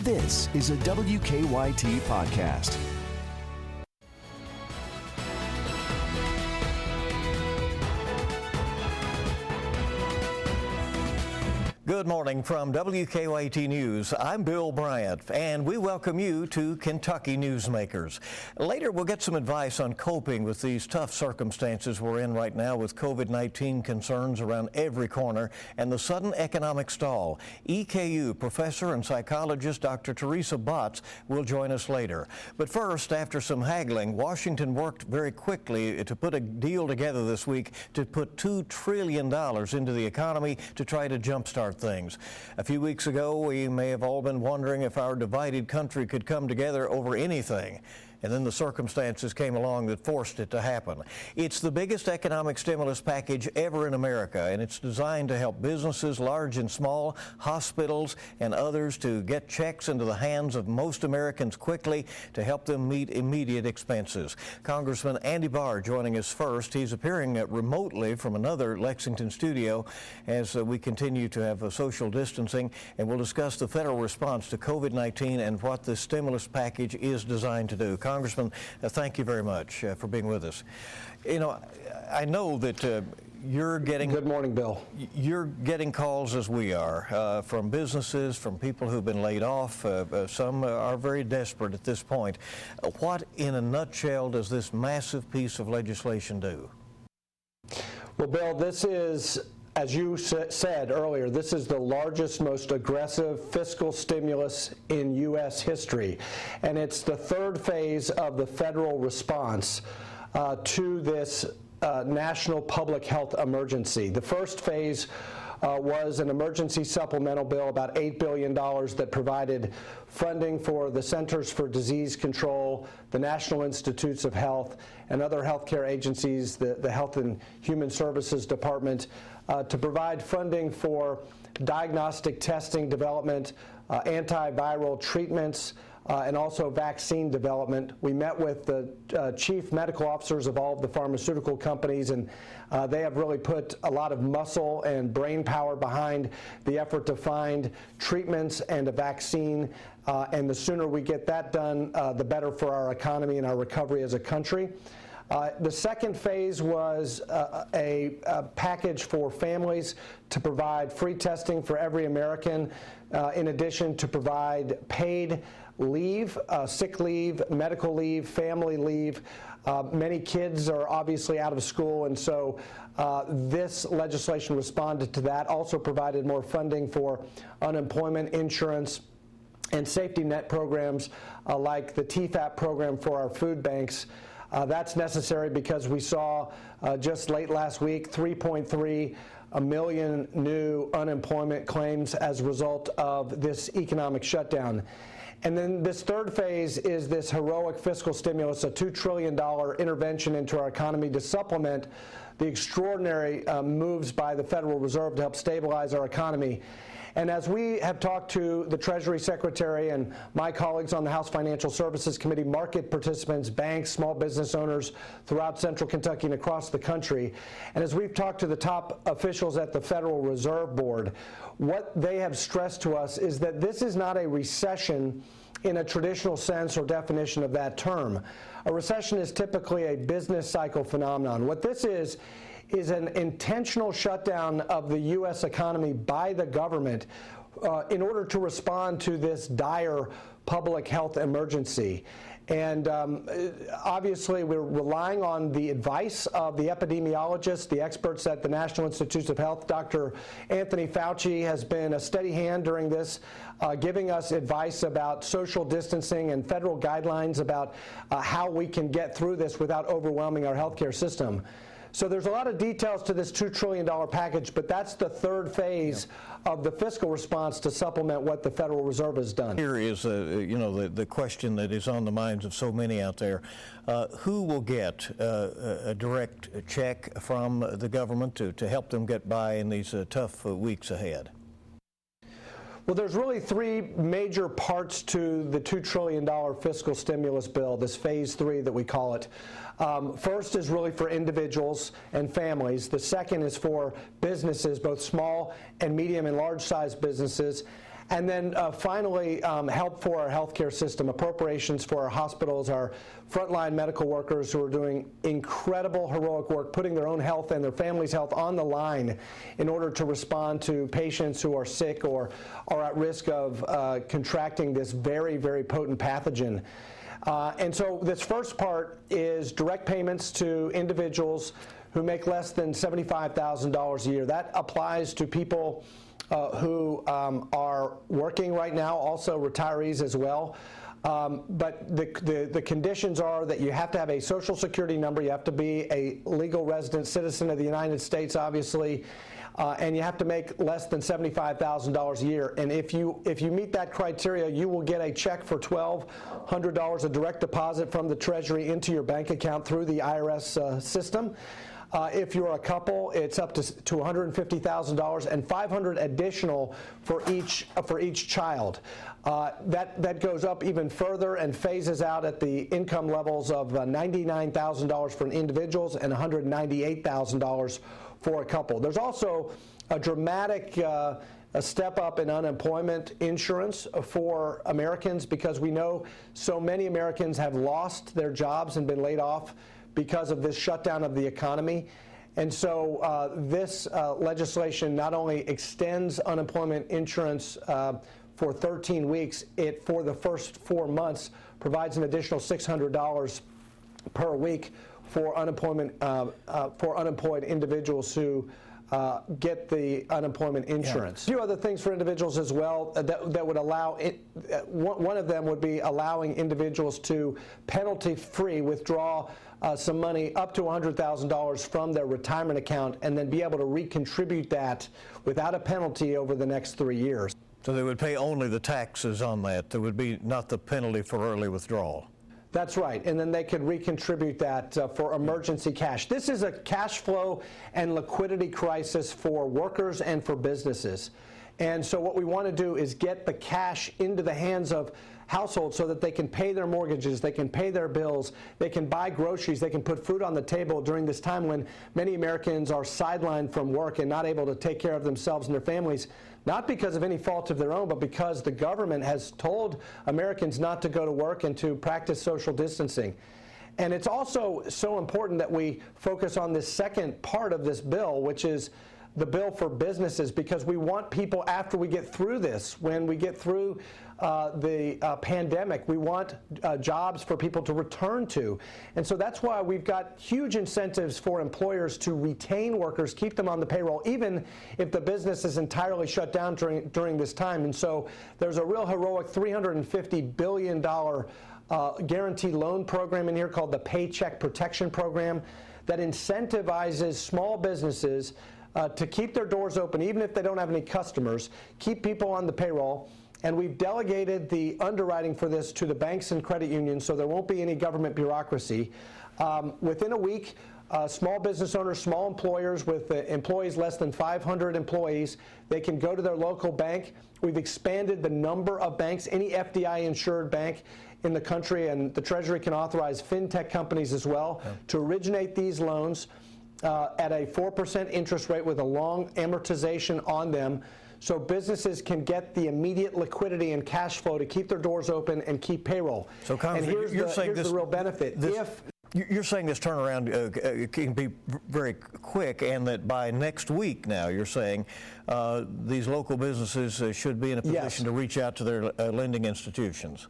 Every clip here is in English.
This is a WKYT podcast. Good morning from WKYT News. I'm Bill Bryant, and we welcome you to Kentucky Newsmakers. Later, we'll get some advice on coping with these tough circumstances we're in right now with COVID-19 concerns around every corner and the sudden economic stall. EKU professor and psychologist Dr.Theresa will join us later. But first, after some haggling, Washington worked very quickly to put a deal together this week to put $2 trillion into the economy to try to jumpstart things. A few weeks ago, we may have all been wondering if our divided country could come together over anything. And then the circumstances came along that forced it to happen. It's the biggest economic stimulus package ever in America, and it's designed to help businesses, large and small, hospitals, and others to get checks into the hands of most Americans quickly to help them meet immediate expenses. Congressman Andy Barr joining us first. He's appearing remotely from another Lexington studio as we continue to have social distancing, and we'll discuss the federal response to COVID-19 and what this stimulus package is designed to do. Congressman, thank you very much for being with us. You know, I know that you're getting... Good morning, Bill. You're getting calls as we are from businesses, from people who've been laid off. Some are very desperate at this point. What, in a nutshell, does this massive piece of legislation do? Well, Bill, this is, as you said earlier, this is the largest, most aggressive fiscal stimulus in U.S. history. And it's the third phase of the federal response to this national public health emergency. The first phase was an emergency supplemental bill, about $8 billion, that provided funding for the Centers for Disease Control, the National Institutes of Health, and other healthcare agencies, the Health and Human Services Department, to provide funding for diagnostic testing development, antiviral treatments, and also vaccine development. We met with the chief medical officers of all of the pharmaceutical companies, and they have really put a lot of muscle and brain power behind the effort to find treatments and a vaccine. And the sooner we get that done, the better for our economy and our recovery as a country. The second phase was a package for families to provide free testing for every American, in addition to provide paid leave, sick leave, medical leave, family leave. Many kids are obviously out of school, and so this legislation responded to that. Also provided more funding for unemployment insurance and safety net programs like the TFAP program for our food banks. That's necessary because we saw just late last week 3.3 million new unemployment claims as a result of this economic shutdown. And then this third phase is this heroic fiscal stimulus, a $2 trillion intervention into our economy to supplement the extraordinary moves by the Federal Reserve to help stabilize our economy. And as we have talked to the Treasury Secretary and my colleagues on the House Financial Services Committee, market participants, banks, small business owners throughout central Kentucky and across the country, and as we've talked to the top officials at the Federal Reserve Board, what they have stressed to us is that this is not a recession in a traditional sense or definition of that term. A recession is typically a business cycle phenomenon. What this is an intentional shutdown of the U.S. economy by the government in order to respond to this dire public health emergency. And obviously, we're relying on the advice of the epidemiologists, the experts at the National Institutes of Health. Dr. Anthony Fauci has been a steady hand during this, giving us advice about social distancing and federal guidelines about how we can get through this without overwhelming our healthcare system. So there's a lot of details to this $2 trillion package, but that's the third phase of the fiscal response to supplement what the Federal Reserve has done. Here is, the question that is on the minds of so many out there. Who will get a direct check from the government to help them get by in these tough weeks ahead? Well, there's really three major parts to the $2 trillion fiscal stimulus bill, this phase 3 that we call it. First is really for individuals and families. The second is for businesses, both small and medium and large-sized businesses. And then finally, help for our healthcare system, appropriations for our hospitals, our frontline medical workers who are doing incredible, heroic work, putting their own health and their family's health on the line in order to respond to patients who are sick or are at risk of contracting this very, very potent pathogen. And so this first part is direct payments to individuals who make less than $75,000 a year. That applies to people who are working right now, also retirees as well. But the conditions are that you have to have a Social Security number, you have to be a legal resident citizen of the United States, obviously, and you have to make less than $75,000 a year. And if you meet that criteria, you will get a check for $1,200, a direct deposit from the Treasury into your bank account through the IRS system. If you're a couple, it's up to $150,000 and $500 additional for each child. That goes up even further and phases out at the income levels of $99,000 for individuals and $198,000 for a couple. There's also a dramatic a step up in unemployment insurance for Americans, because we know so many Americans have lost their jobs and been laid off because of this shutdown of the economy. And so this legislation not only extends unemployment insurance for 13 weeks, it for the first 4 months provides an additional $600 per week for unemployed individuals who get the unemployment insurance. Yeah. A few other things for individuals as well that would allow one of them would be allowing individuals to penalty-free withdraw some money up to $100,000 from their retirement account and then be able to recontribute that without a penalty over the next 3 years. So they would pay only the taxes on that. There would be not the penalty for early withdrawal. That's right, and then they could recontribute that for emergency cash. This is a cash flow and liquidity crisis for workers and for businesses. And so what we want to do is get the cash into the hands of households so that they can pay their mortgages, they can pay their bills, they can buy groceries, they can put food on the table during this time when many Americans are sidelined from work and not able to take care of themselves and their families, not because of any fault of their own, but because the government has told Americans not to go to work and to practice social distancing. And it's also so important that we focus on this second part of this bill, which is the bill for businesses, because we want people, after we get through this, when we get through the pandemic, we want jobs for people to return to. And so that's why we've got huge incentives for employers to retain workers, keep them on the payroll, even if the business is entirely shut down during this time. And so there's a real heroic $350 billion guaranteed loan program in here called the Paycheck Protection Program that incentivizes small businesses to keep their doors open, even if they don't have any customers, keep people on the payroll. And we've delegated the underwriting for this to the banks and credit unions, so there won't be any government bureaucracy. Within a week, small business owners, small employers with employees less than 500 employees, they can go to their local bank. We've expanded the number of banks, any FDI-insured bank in the country, and the Treasury can authorize fintech companies as well to originate these loans at a 4% interest rate with a long amortization on them, so businesses can get the immediate liquidity and cash flow to keep their doors open and keep payroll. So, and here's the real benefit. You're saying this turnaround can be very quick, and that by next week now, you're saying these local businesses should be in a position to reach out to their lending institutions.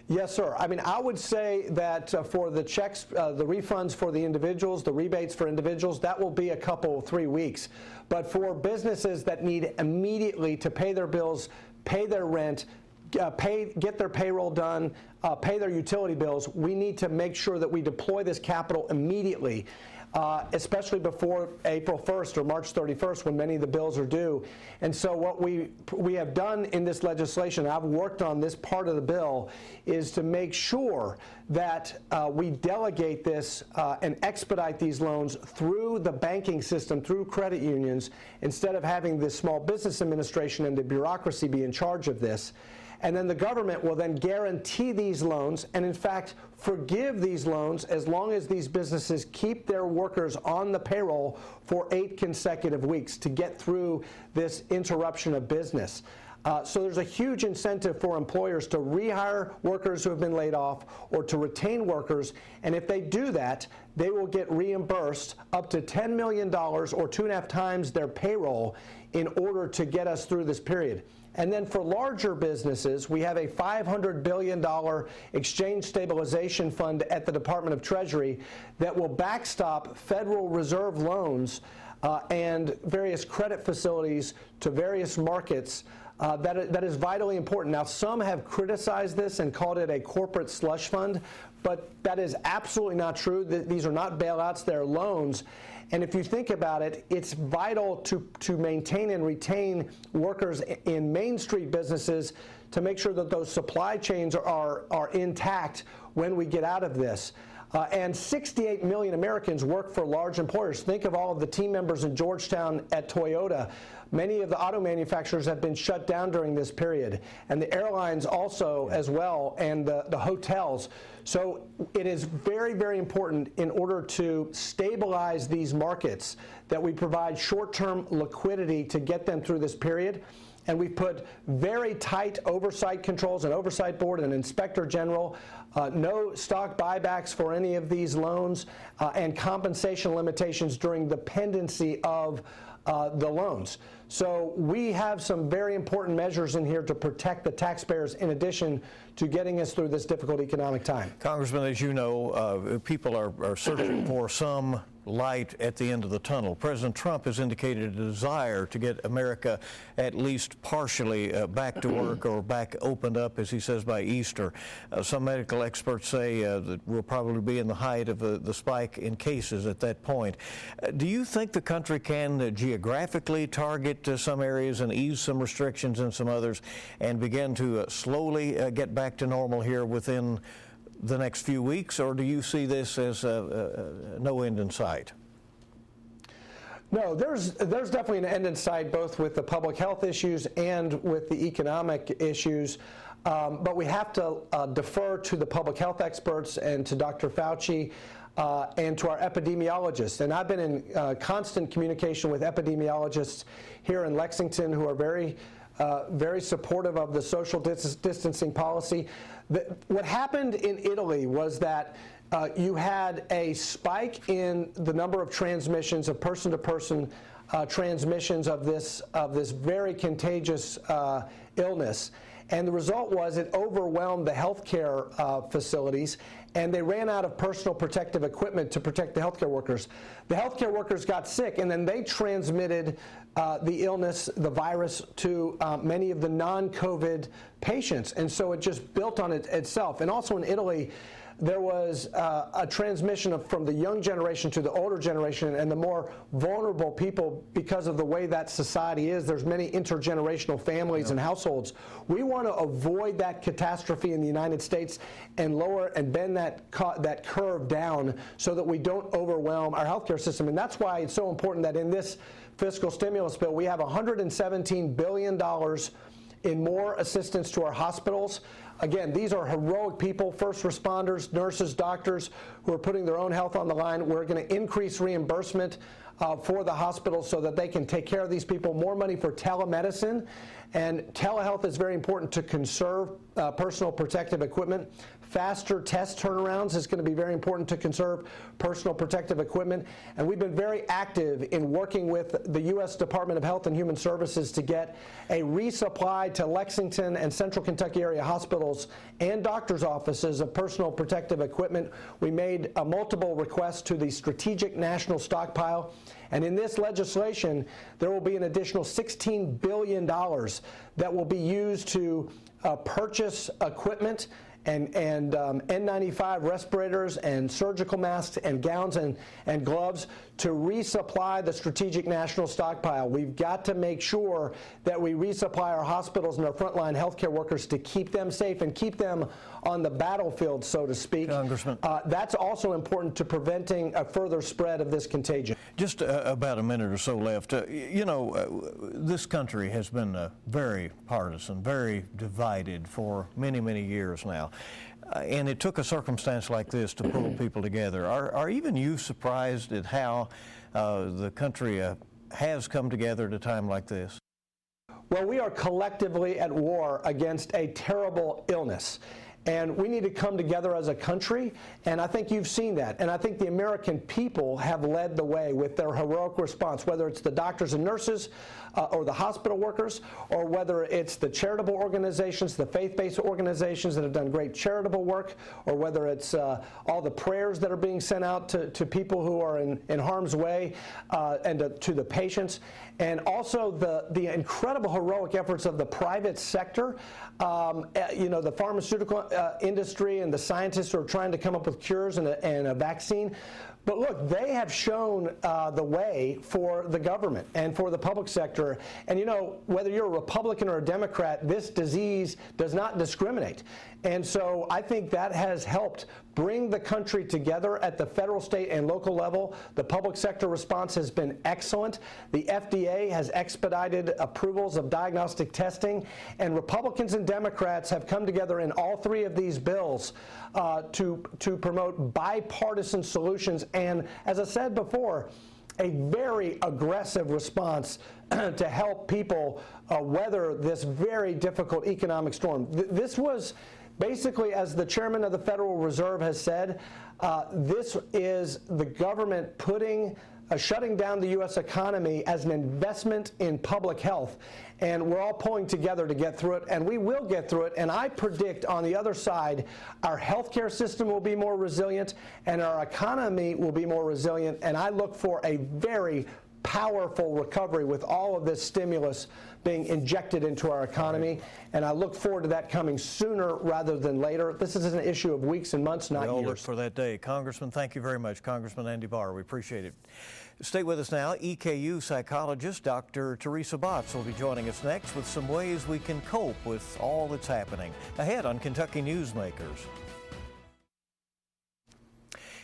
Yes, sir. I mean, I would say that for the checks, the refunds for the individuals, the rebates for individuals, that will be 3 weeks. But for businesses that need immediately to pay their bills, pay their rent, get their payroll done, pay their utility bills, we need to make sure that we deploy this capital immediately, especially before April 1st or March 31st, when many of the bills are due. And so what we have done in this legislation, I've worked on this part of the bill, is to make sure that we delegate this and expedite these loans through the banking system, through credit unions, instead of having the Small Business Administration and the bureaucracy be in charge of this. And then the government will then guarantee these loans and, in fact, forgive these loans as long as these businesses keep their workers on the payroll for 8 consecutive weeks to get through this interruption of business. So there's a huge incentive for employers to rehire workers who have been laid off or to retain workers. And if they do that, they will get reimbursed up to $10 million or 2.5 times their payroll in order to get us through this period. And then for larger businesses, we have a $500 billion exchange stabilization fund at the Department of Treasury that will backstop Federal Reserve loans and various credit facilities to various markets. That is vitally important. Now, some have criticized this and called it a corporate slush fund, but that is absolutely not true. These are not bailouts, they're loans. And if you think about it, it's vital to maintain and retain workers in Main Street businesses to make sure that those supply chains are intact when we get out of this. And 68 million Americans work for large employers. Think of all of the team members in Georgetown at Toyota. Many of the auto manufacturers have been shut down during this period, and the airlines also as well, and the hotels. So it is very, very important in order to stabilize these markets that we provide short-term liquidity to get them through this period. And we've put very tight oversight controls, an oversight board, an inspector general, no stock buybacks for any of these loans, and compensation limitations during the pendency of the loans. So we have some very important measures in here to protect the taxpayers in addition to getting us through this difficult economic time. Congressman, as you know, people are searching for some light at the end of the tunnel. President Trump has indicated a desire to get America at least partially back to work or back opened up, as he says, by Easter. Some medical experts say that we'll probably be in the height of the spike in cases at that point. Do you think the country can geographically target some areas and ease some restrictions in some others and begin to slowly get back to normal here within the next few weeks, or do you see this as no end in sight? No, there's definitely an end in sight, both with the public health issues and with the economic issues. But we have to defer to the public health experts and to Dr. Fauci and to our epidemiologists. And I've been in constant communication with epidemiologists here in Lexington who are very supportive of the social distancing policy. What happened in Italy was that you had a spike in the number of transmissions, of person-to-person transmissions of this very contagious illness. And the result was it overwhelmed the healthcare facilities, and they ran out of personal protective equipment to protect the healthcare workers. The healthcare workers got sick, and then they transmitted the illness, the virus, to many of the non-COVID patients. And so it just built on itself. And also in Italy, there was a transmission from the young generation to the older generation, and the more vulnerable people, because of the way that society is. There's many intergenerational families and households. We want to avoid that catastrophe in the United States and lower and bend that curve down so that we don't overwhelm our healthcare system. And that's why it's so important that in this fiscal stimulus bill, we have $117 billion in more assistance to our hospitals. Again, these are heroic people, first responders, nurses, doctors, who are putting their own health on the line. We're going to increase reimbursement for the hospitals so that they can take care of these people. More money for telemedicine. And telehealth is very important to conserve personal protective equipment. Faster test turnarounds is going to be very important to conserve personal protective equipment. And we've been very active in working with the U.S. Department of Health and Human Services to get a resupply to Lexington and Central Kentucky area hospitals and doctors' offices of personal protective equipment. We made multiple requests to the Strategic National Stockpile. And in this legislation, there will be an additional $16 billion that will be used to purchase equipment and N95 respirators and surgical masks and gowns and gloves to resupply the Strategic National Stockpile. We've got to make sure that we resupply our hospitals and our frontline healthcare workers to keep them safe and keep them on the battlefield, so to speak. Congressman. That's also important to preventing a further spread of this contagion. Just about a minute or so left. This country has been very partisan, very divided for many, many years now. And it took a circumstance like this to pull people together. Are even you surprised at how the country has come together at a time like this? Well, we are collectively at war against a terrible illness. And we need to come together as a country, and I think you've seen that. And I think the American people have led the way with their heroic response, whether it's the doctors and nurses or the hospital workers, or whether it's the charitable organizations, the faith-based organizations that have done great charitable work, or whether it's all the prayers that are being sent out to people who are in harm's way and to the patients. And also the incredible heroic efforts of the private sector, the pharmaceutical industry and the scientists who are trying to come up with cures and a vaccine. But look, they have shown the way for the government and for the public sector. And whether you're a Republican or a Democrat, this disease does not discriminate. And so I think that has helped bring the country together at the federal, state, and local level. The public sector response has been excellent. The FDA has expedited approvals of diagnostic testing, and Republicans and Democrats have come together in all three of these bills to promote bipartisan solutions. And as I said before, a very aggressive response to help people weather this very difficult economic storm. This was basically, as the chairman of the Federal Reserve has said, this is the government shutting down the U.S. economy as an investment in public health. And we're all pulling together to get through it, and we will get through it. And I predict on the other side, our healthcare system will be more resilient and our economy will be more resilient. And I look for a very powerful recovery with all of this stimulus being injected into our economy, and I look forward to that coming sooner rather than later. This is an issue of weeks and months, not years. We all look for that day. Congressman, thank you very much. Congressman Andy Barr, we appreciate it. Stay with us now. EKU psychologist Dr.Theresa Botts will be joining us next with some ways we can cope with all that's happening. Ahead on Kentucky Newsmakers.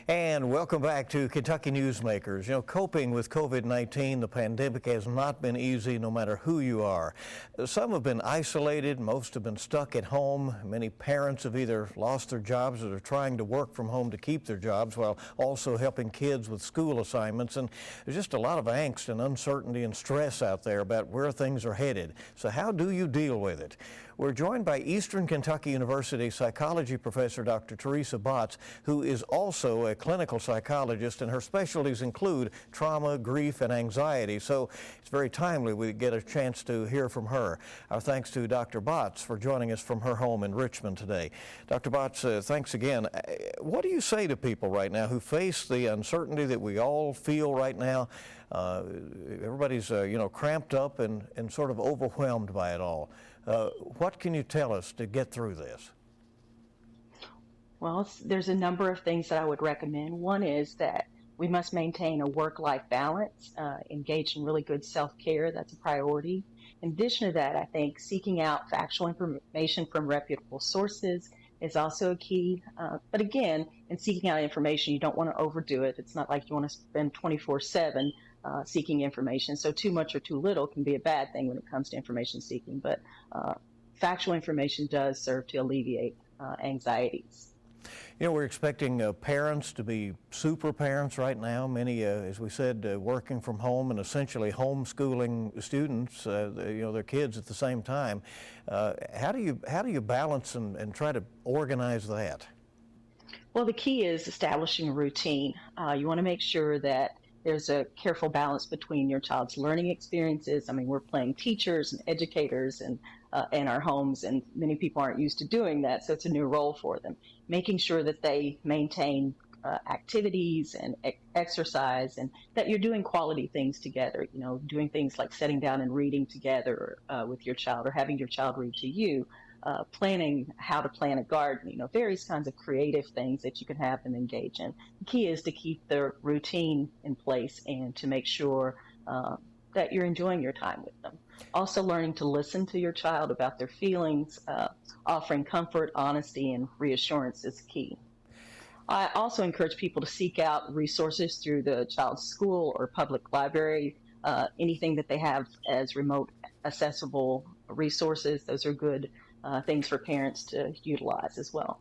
And welcome back to Kentucky Newsmakers. Coping with COVID-19, the pandemic, has not been easy no matter who you are. Some have been isolated, most have been stuck at home. Many parents have either lost their jobs or are trying to work from home to keep their jobs while also helping kids with school assignments. And there's just a lot of angst and uncertainty and stress out there about where things are headed. So how do you deal with it? We're joined by Eastern Kentucky University psychology professor Dr.Theresa Botts, who is also a clinical psychologist, and her specialties include trauma, grief, and anxiety. So it's very timely we get a chance to hear from her. Our thanks to Dr. Botts for joining us from her home in Richmond today. Dr. Botts, thanks again. What do you say to people right now who face the uncertainty that we all feel right now? Everybody's cramped up and sort of overwhelmed by it all. What can you tell us to get through this? Well, there's a number of things that I would recommend. One is that we must maintain a work-life balance, engage in really good self-care. That's a priority. In addition to that, I think seeking out factual information from reputable sources is also a key. But again, in seeking out information, you don't want to overdo it. It's not like you want to spend 24/7 seeking information. So too much or too little can be a bad thing when it comes to information seeking. But factual information does serve to alleviate anxieties. We're expecting parents to be super parents right now. Many, as we said, working from home and essentially homeschooling students, their kids at the same time. How do you balance and try to organize that? Well, the key is establishing a routine. You want to make sure that there's a careful balance between your child's learning experiences. I mean, we're playing teachers and educators in our homes, and many people aren't used to doing that, so it's a new role for them. Making sure that they maintain activities and exercise, and that you're doing quality things together, doing things like sitting down and reading together with your child, or having your child read to you, planning how to plant a garden, various kinds of creative things that you can have them engage in. The key is to keep the routine in place and to make sure that you're enjoying your time with them. Also learning to listen to your child about their feelings, offering comfort, honesty, and reassurance is key. I also encourage people to seek out resources through the child's school or public library, anything that they have as remote accessible resources. Those are good things for parents to utilize as well.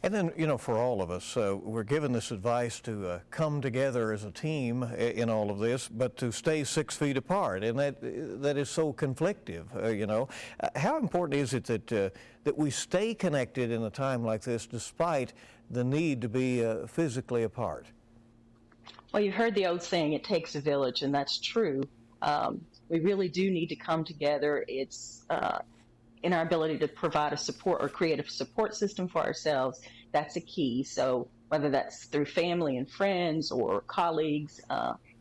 And then, for all of us, we're given this advice to come together as a team in all of this, but to stay 6 feet apart, and that is so conflictive, How important is it that we stay connected in a time like this despite the need to be physically apart? Well, you've heard the old saying, it takes a village, and that's true. We really do need to come together. It's in our ability to provide a support or create a support system for ourselves. That's a key. So whether that's through family and friends or colleagues,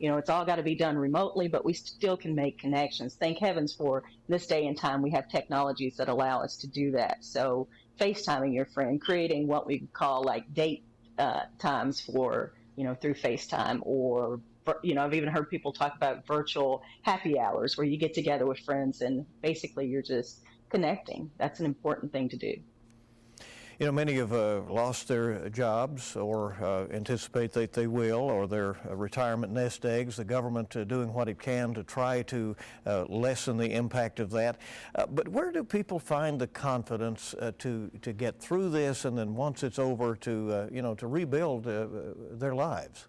it's all got to be done remotely, but we still can make connections. Thank heavens for this day and time we have technologies that allow us to do that. So FaceTiming your friend, creating what we call like date times for, through FaceTime, or I've even heard people talk about virtual happy hours where you get together with friends and basically you're just connecting. That's an important thing to do. Many have lost their jobs or anticipate that they will, or their retirement nest eggs, the government doing what it can to try to lessen the impact of that. But where do people find the confidence to get through this, and then once it's over to rebuild their lives?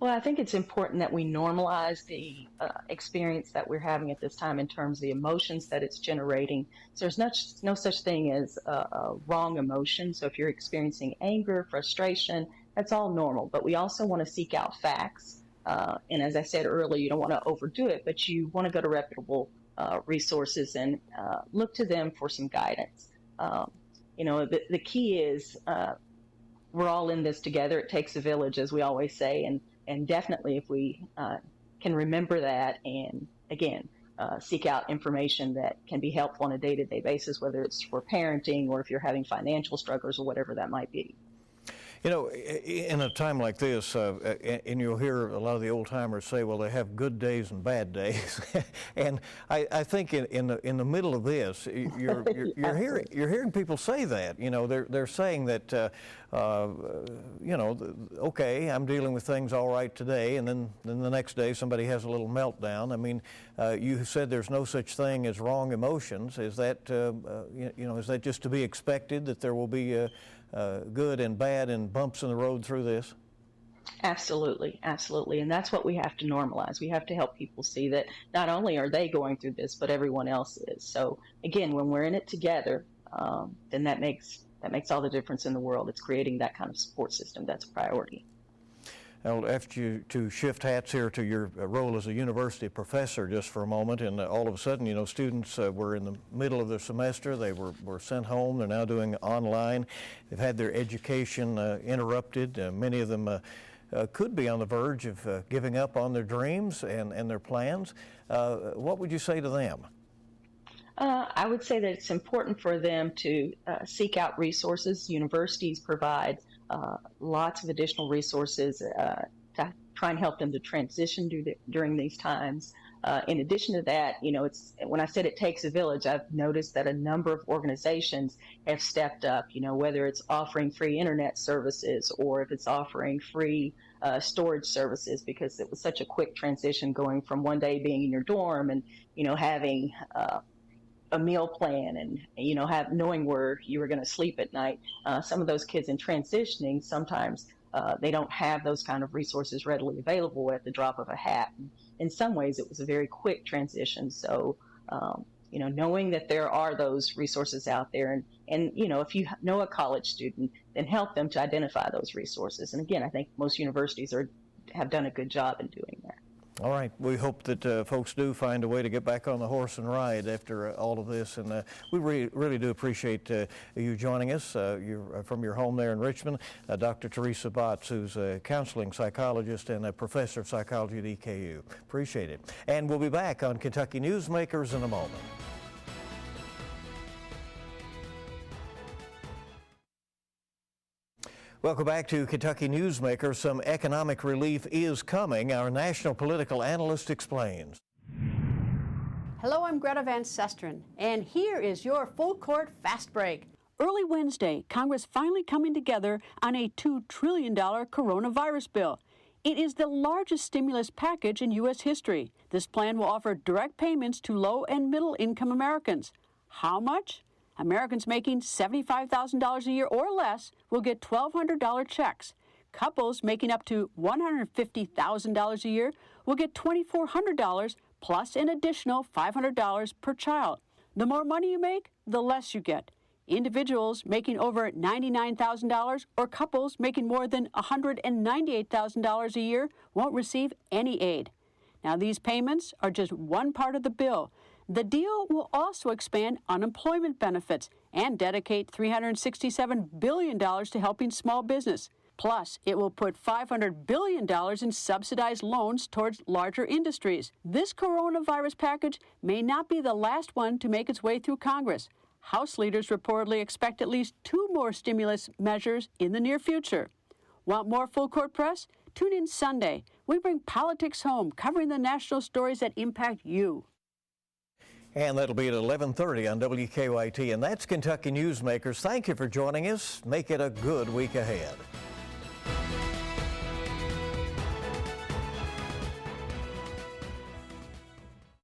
Well, I think it's important that we normalize the experience that we're having at this time in terms of the emotions that it's generating. So there's no such thing as a wrong emotion. So if you're experiencing anger, frustration, that's all normal. But we also want to seek out facts. And as I said earlier, you don't want to overdo it, but you want to go to reputable resources and look to them for some guidance. The key is we're all in this together. It takes a village, as we always say, and definitely if we can remember that and, again, seek out information that can be helpful on a day-to-day basis, whether it's for parenting or if you're having financial struggles or whatever that might be. In a time like this, and you'll hear a lot of the old timers say, well, they have good days and bad days. And I think in the middle of this, you're hearing people say that. They're saying that, okay, I'm dealing with things all right today, and then the next day somebody has a little meltdown. I mean, you said there's no such thing as wrong emotions. Is that is that just to be expected, that there will be good and bad and bumps in the road through this? Absolutely, absolutely. And that's what we have to normalize. We have to help people see that not only are they going through this, but everyone else is. So again, when we're in it together, then that makes all the difference in the world. It's creating that kind of support system. That's a priority. I'll ask you to shift hats here to your role as a university professor just for a moment, and all of a sudden, students were in the middle of their semester, they were sent home, they're now doing online, they've had their education interrupted, many of them could be on the verge of giving up on their dreams and their plans. What would you say to them? I would say that it's important for them to seek out resources. Universities provide lots of additional resources to try and help them to transition during these times. In addition to that, it's when I said it takes a village, I've noticed that a number of organizations have stepped up, whether it's offering free internet services or if it's offering free storage services, because it was such a quick transition going from one day being in your dorm and, having a meal plan and, knowing where you were going to sleep at night. Some of those kids in transitioning, sometimes they don't have those kind of resources readily available at the drop of a hat. In some ways, it was a very quick transition. So, knowing that there are those resources out there and if you know a college student, then help them to identify those resources. And again, I think most universities have done a good job in doing that. All right. We hope that folks do find a way to get back on the horse and ride after all of this. And we really do appreciate you joining us. You're from your home there in Richmond, Dr.Theresa Botts, who's a counseling psychologist and a professor of psychology at EKU. Appreciate it. And we'll be back on Kentucky Newsmakers in a moment. Welcome back to Kentucky Newsmakers. Some economic relief is coming. Our national political analyst explains. Hello, I'm Greta Van Susteren, and here is your full court fast break. Early Wednesday, Congress finally coming together on a $2 trillion coronavirus bill. It is the largest stimulus package in U.S. history. This plan will offer direct payments to low and middle income Americans. How much? Americans making $75,000 a year or less will get $1,200 checks. Couples making up to $150,000 a year will get $2,400 plus an additional $500 per child. The more money you make, the less you get. Individuals making over $99,000 or couples making more than $198,000 a year won't receive any aid. Now, these payments are just one part of the bill. The deal will also expand unemployment benefits and dedicate $367 billion to helping small business. Plus, it will put $500 billion in subsidized loans towards larger industries. This coronavirus package may not be the last one to make its way through Congress. House leaders reportedly expect at least 2 more stimulus measures in the near future. Want more Full Court Press? Tune in Sunday. We bring politics home, covering the national stories that impact you. And that'll be at 11:30 on WKYT. And that's Kentucky Newsmakers. Thank you for joining us. Make it a good week ahead.